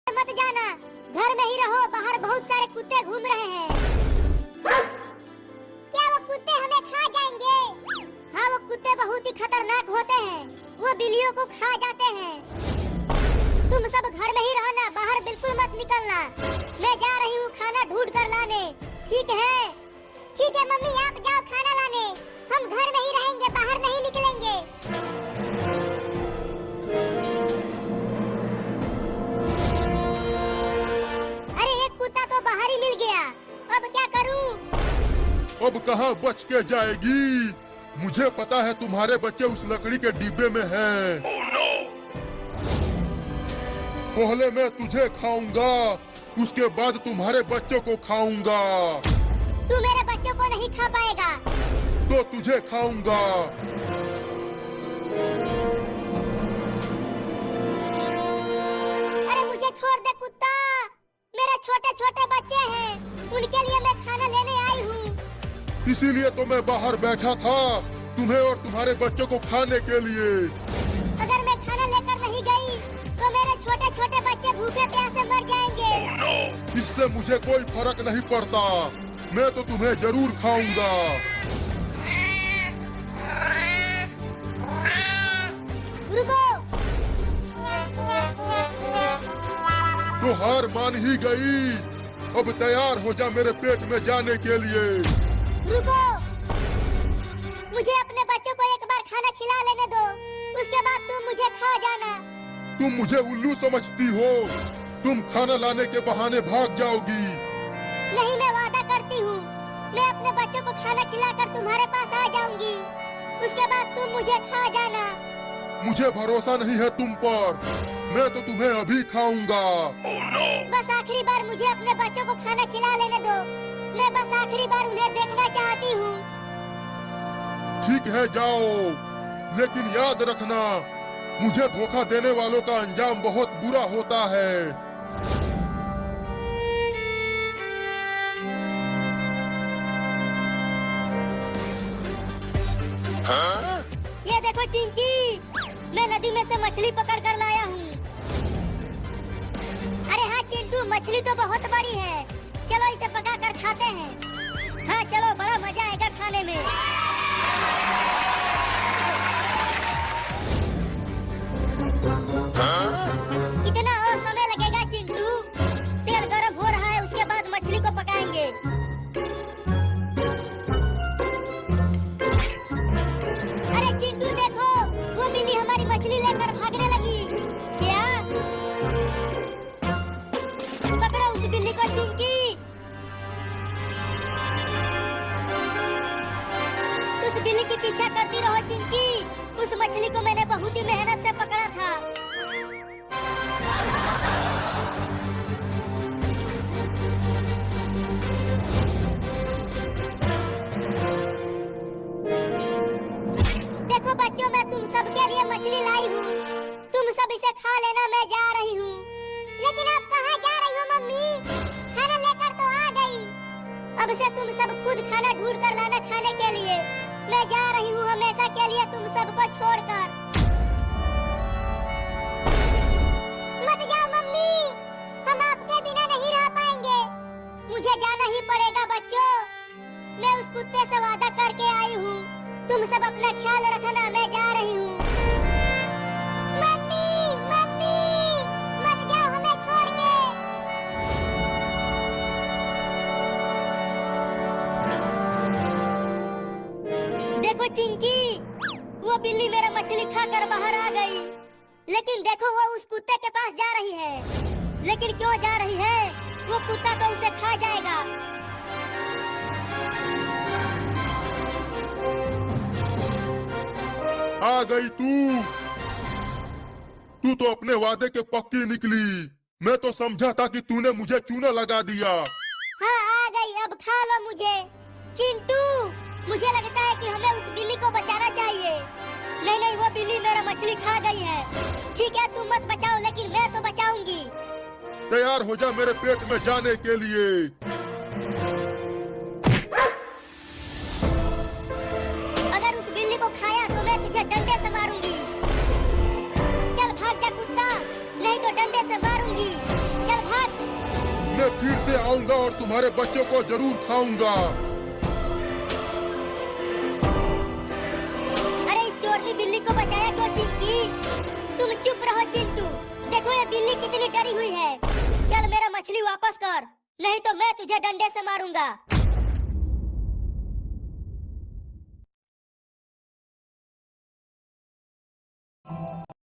मत जाना, घर में ही रहो, बाहर बहुत सारे कुत्ते घूम रहे हैं। क्या वो कुत्ते हमें खा जाएंगे? हाँ, वो कुत्ते बहुत ही खतरनाक होते हैं, वो बिल्लियों को खा जाते हैं। तुम सब घर में ही रहना, बाहर बिल्कुल मत निकलना। मैं जा रही हूँ खाना ढूंढ कर लाने, ठीक है? ठीक है मम्मी, आप जाओ खाना लाने, हम घर में ही रहेंगे, बाहर नहीं निकलेंगे। अरे एक कुत्ता तो बाहर ही मिल गया, अब क्या करूं? अब कहाँ बच के जाएगी? मुझे पता है तुम्हारे बच्चे उस लकड़ी के डिब्बे में हैं। पहले मैं तुझे खाऊंगा, उसके बाद तुम्हारे बच्चों को खाऊंगा। तू मेरे बच्चों को नहीं खा पाएगा। तो तुझे खाऊंगा। अरे मुझे छोड़ दे कुत्ता, मेरे छोटे छोटे बच्चे हैं, उनके लिए मैं खाना लेने आई हूँ। इसीलिए तो मैं बाहर बैठा था, तुम्हें और तुम्हारे बच्चों को खाने के लिए। अगर मैं खाना लेकर नहीं गई तो मेरे छोटे छोटे बच्चे भूखे प्यासे मर जाएंगे। इससे मुझे कोई फर्क नहीं पड़ता, मैं तो तुम्हें जरूर खाऊंगा। रुको। तो हार मान ही गई, अब तैयार हो जा मेरे पेट में जाने के लिए। रुको, मुझे अपने बच्चों को एक बार खाना खिला लेने दो, उसके बाद तुम मुझे खा जाना। तुम मुझे उल्लू समझती हो? तुम खाना लाने के बहाने भाग जाओगी। नहीं, मैं वादा करती हूँ, मैं अपने बच्चों को खाना खिलाकर तुम्हारे पास आ जाऊंगी, उसके बाद तुम मुझे खा जाना। मुझे भरोसा नहीं है तुम पर, मैं तो तुम्हें अभी खाऊंगा। बस आखिरी बार मुझे अपने बच्चों को खाना खिला लेने दो, मैं बस आखिरी बार उन्हें देखना चाहती हूँ। ठीक है, जाओ, लेकिन याद रखना, मुझे धोखा देने वालों का अंजाम बहुत बुरा होता है। हाँ? ये देखो चिंकी, मैं नदी में से मछली पकड़ कर लाया हूँ। अरे हाँ चिंटू, मछली तो बहुत बड़ी है, चलो इसे पका कर खाते हैं। हाँ चलो, बड़ा मजा आएगा खाने में। हाँ? कितना और समय लगेगा चिंटू? तेल गर्म हो रहा है, उसके बाद मछली को पकाएंगे। अरे चिंटू देखो, वो बिल्ली हमारी मछली लेकर भागने लगी। क्या? पकड़ो उस बिल्ली को चिंकी। उस बिल्ली की पीछा करती रहो चिंकी, उस मछली को मैंने बहुत ही मेहनत से पकड़ा था। देखो बच्चों, मैं तुम सबके लिए मछली लाई हूँ, तुम सब इसे खा लेना, मैं जा रही हूँ। लेकिन आप कहाँ जा रही हो मम्मी? खाना लेकर तो आ गई, अब से तुम सब खुद खाना ढूंढ कर लाना खाने के लिए। मैं जा रही हूँ हमेशा के लिए तुम सबको छोड़कर। मत जाओ मम्मी, हम आपके बिना नहीं रह पाएंगे, मुझे जाना ही पड़ेगा बच्चों। मैं उस कुत्ते से वादा करके आई हूँ, तुम सब अपना ख्याल रखना, मैं जा रही हूँ। मम्मी, मम्मी, मत जाओ हमें छोड़ के। देखो चिंकी, वो बिल्ली मेरा मछली खाकर बाहर आ गई, लेकिन देखो वो उस कुत्ते के पास जा रही है। लेकिन क्यों जा रही है? वो कुत्ता तो उसे खा जाएगा। आ गई तू तो अपने वादे के पक्की निकली। मैं तो समझा था कि तूने मुझे चूना लगा दिया। हाँ आ गई, अब खा लो मुझे। चिंटू, मुझे लगता है कि हमें उस बिल्ली को बचाना चाहिए। नहीं नहीं, वो बिल्ली मेरा मछली खा गई है। ठीक है, तुम मत बचाओ, लेकिन मैं तो बचाऊंगी। तैयार हो जा मेरे पेट में जाने के लिए। अगर उस बिल्ली को खाया तो मैं तुझे डंडे से मारूंगी। चल भाग जा कुत्ता, नहीं तो डंडे से मारूंगी। फिर से आऊंगा और तुम्हारे बच्चों को जरूर खाऊंगा। अरे इस चोरनी बिल्ली को बचाया क्यों चिंकी? तुम चुप रहो चिंटू। देखो ये बिल्ली कितनी डरी हुई है। चल मेरा मछली वापस कर, नहीं तो मैं तुझे डंडे से मारूंगा।